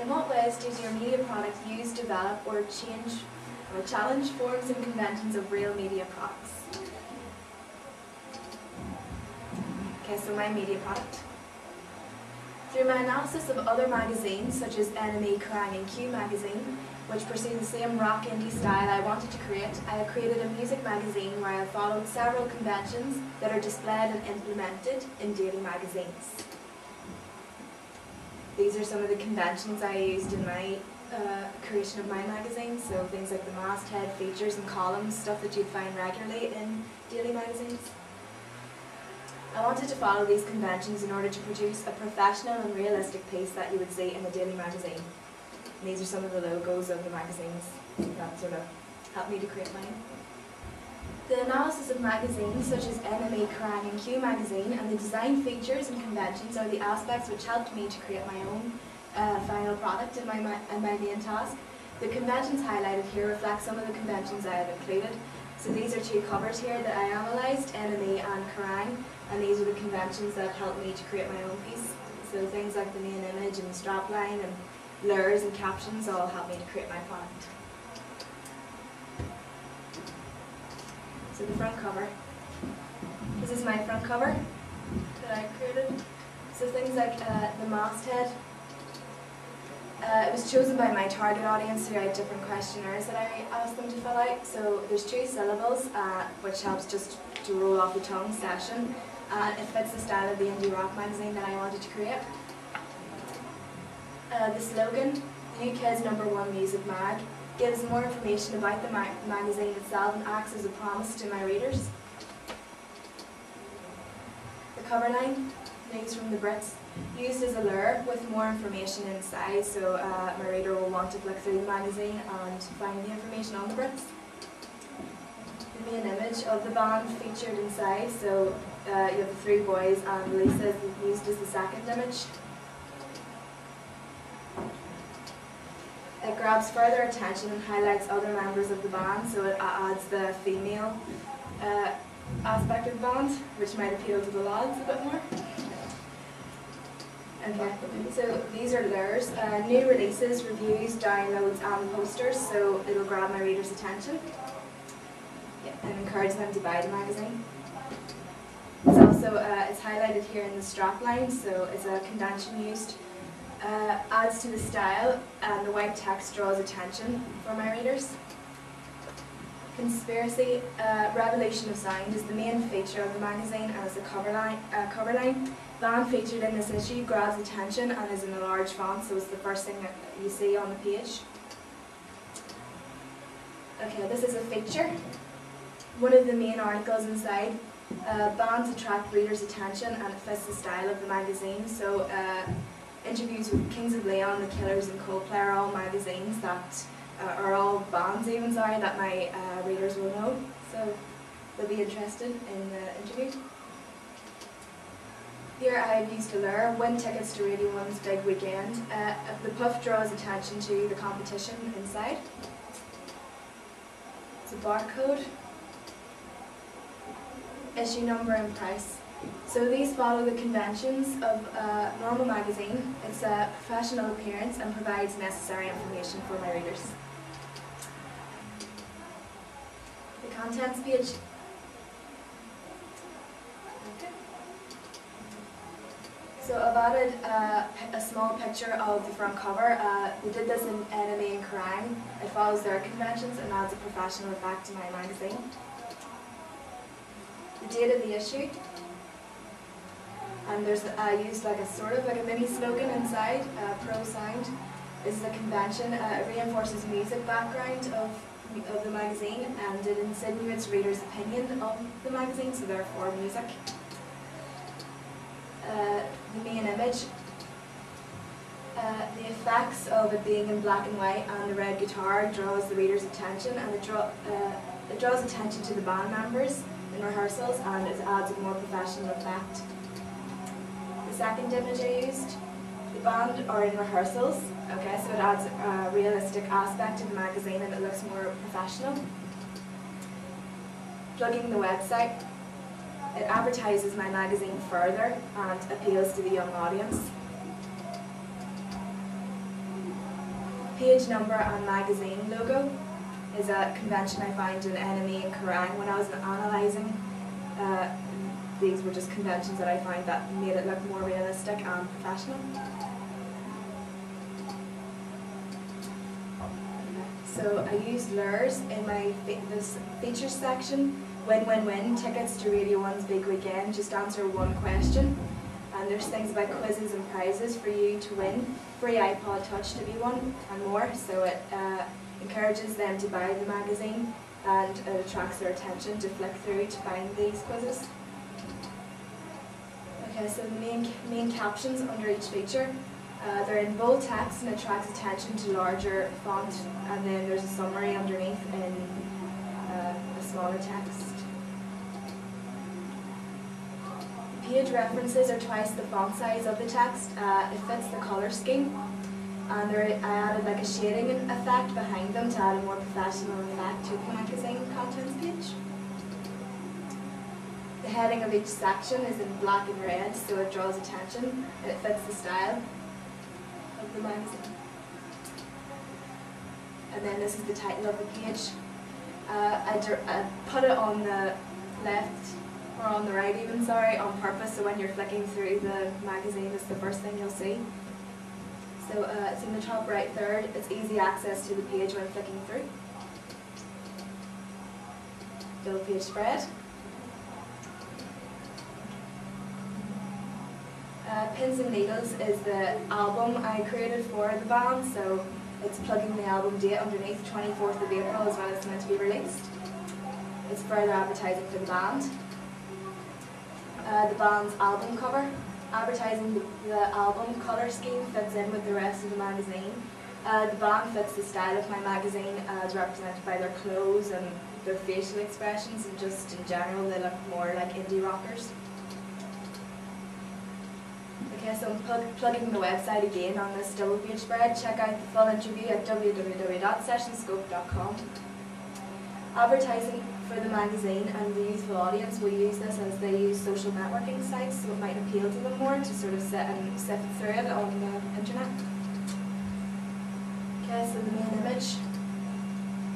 In what ways does your media product use, develop, or change or challenge forms and conventions of real media products? Okay, so my media product. Through my analysis of other magazines, such as NME, Kerrang and Q magazine, which pursue the same rock indie style I wanted to create, I have created a music magazine where I have followed several conventions that are displayed and implemented in daily magazines. These are some of the conventions I used in my creation of my magazine, so things like the masthead, features and columns, stuff that you'd find regularly in daily magazines. I wanted to follow these conventions in order to produce a professional and realistic piece that you would see in a daily magazine. And these are some of the logos of the magazines that sort of helped me to create mine. The analysis of magazines such as NME, Kerrang and Q magazine and the design features and conventions are the aspects which helped me to create my own final product in my main task. The conventions highlighted here reflect some of the conventions I have included. So these are two covers here that I analysed, NME and Kerrang, and these are the conventions that helped me to create my own piece. So things like the main image and the strapline and blurs and captions all helped me to create my product. So the front cover. This is my front cover that I created. So things like the masthead. It was chosen by my target audience throughout different questionnaires that I asked them to fill out. So there's 2 syllables, which helps just to roll off the tongue session. And it fits the style of the indie rock magazine that I wanted to create. The slogan, the UK's #1 music mag, gives more information about the magazine itself and acts as a promise to my readers. The cover line, news from the Brits, used as a lure with more information inside, so my reader will want to flick through the magazine and find the information on the Brits. The main image of the band featured inside, so you have the 3 boys and Lisa is used as the second image. It grabs further attention and highlights other members of the band, so it adds the female aspect of the band, which might appeal to the lads a bit more. Okay, so these are lures, new releases, reviews, downloads and posters, so it'll grab my readers' attention and encourage them to buy the magazine. It's also it's highlighted here in the strapline, so it's a convention used. Adds to the style, and the white text draws attention for my readers. Conspiracy, Revolution of Sound is the main feature of the magazine and is a cover line. Band featured in this issue grabs attention and is in a large font, so it's the first thing that you see on the page. Okay, this is a feature. One of the main articles inside. Bands attract readers' attention and it fits the style of the magazine, so interviews with Kings of Leon, The Killers and Coldplay are all magazines that are all bands even, that my readers will know, so they'll be interested in the interview. Here I have used a lure, win tickets to Radio 1's big weekend. The puff draws attention to the competition inside. It's a barcode, issue number and price. So these follow the conventions of a normal magazine. It's a professional appearance and provides necessary information for my readers. The contents page. Okay. So I've added a small picture of the front cover. We did this in NME and Kerrang. It follows their conventions and adds a professional effect to my magazine. The date of the issue. And there's used like a sort of like a mini slogan inside, pro sound. This is a convention. It reinforces the music background of the magazine and it insinuates readers' opinion of the magazine, so therefore music. The main image. The effects of it being in black and white and the red guitar draws the reader's attention, and it draws attention to the band members in rehearsals and it adds a more professional effect. The second image I used, the band are in rehearsals, okay, so it adds a realistic aspect to the magazine and it looks more professional. Plugging the website, it advertises my magazine further and appeals to the young audience. Page number and magazine logo is a convention I found in NME and Kerrang when I was analysing. These were just conventions that I found that made it look more realistic and professional. So I used lures in my this features section. Win-win-win, tickets to Radio 1's big weekend, just answer one question. And there's things about quizzes and prizes for you to win. Free iPod Touch to be won and more, so it encourages them to buy the magazine and it attracts their attention to flick through to find these quizzes. Okay, so the main captions under each feature, they're in bold text and attracts attention to larger font, and then there's a summary underneath in a smaller text. Page references are twice the font size of the text. It fits the colour scheme, and I added like a shading effect behind them to add a more professional effect to the magazine contents page. The heading of each section is in black and red, so it draws attention and it fits the style of the magazine. And then this is the title of the page. I put it on the left, or on the right even, sorry, on purpose, so when you're flicking through the magazine it's the first thing you'll see. So it's in the top right third, it's easy access to the page when flicking through. Double page spread. Pins and Needles is the album I created for the band, so it's plugging the album date underneath, 24th of April is when it's meant to be released. It's further advertising for the band. The band's album cover. Advertising the album colour scheme fits in with the rest of the magazine. The band fits the style of my magazine as represented by their clothes and their facial expressions, and just in general they look more like indie rockers. Okay, so I'm plugging the website again on this double page spread. Check out the full interview at www.sessionscope.com. Advertising for the magazine and the youthful audience will use this as they use social networking sites, so it might appeal to them more to sort of sift through it on the internet. Okay, so the main image.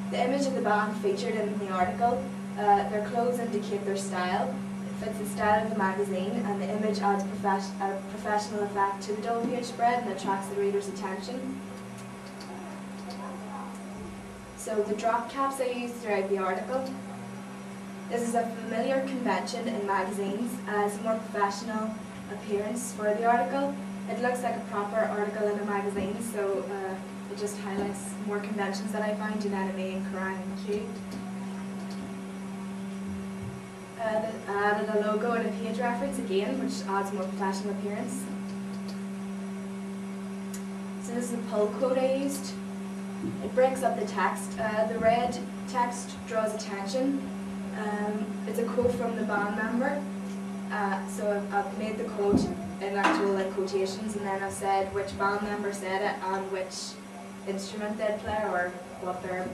The image of the band featured in the article, their clothes indicate their style. Fits the style of the magazine, and the image adds a professional effect to the double page spread and attracts the reader's attention. So the drop caps I used throughout the article. This is a familiar convention in magazines as a more professional appearance for the article. It looks like a proper article in a magazine, so it just highlights more conventions that I find in NME and Kerrang and Q. I added a logo and a page reference again, which adds a more professional appearance. So this is a pull quote I used. It breaks up the text. The red text draws attention. It's a quote from the band member. So I've made the quote in actual quotations, and then I've said which band member said it and which instrument they'd play or what their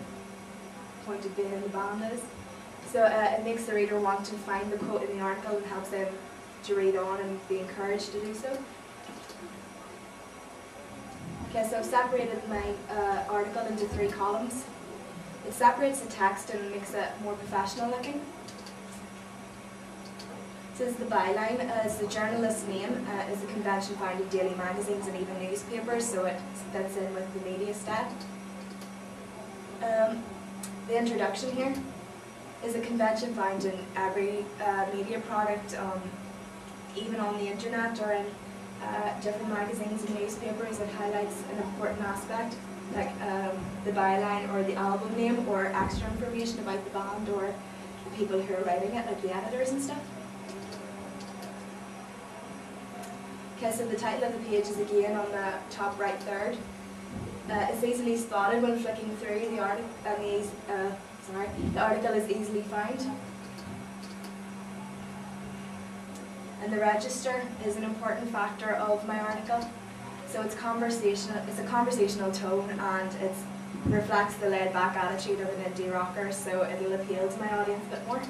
point of being in the band is. So it makes the reader want to find the quote in the article and helps them to read on and be encouraged to do so. Okay, so I've separated my article into 3 columns. It separates the text and makes it more professional looking. This is the byline. It's the journalist's name. Is a convention found in daily magazines and even newspapers, so it fits in with the media style. The introduction here is a convention found in every media product, even on the internet or in different magazines and newspapers. It highlights an important aspect, like the byline or the album name or extra information about the band or the people who are writing it, like the editors and stuff. Okay, so the title of the page is again on the top right third. It's easily spotted when flicking through the article, the article is easily found. And the register is an important factor of my article. So it's a conversational tone, and it reflects the laid-back attitude of an indie rocker, so it'll appeal to my audience a bit more.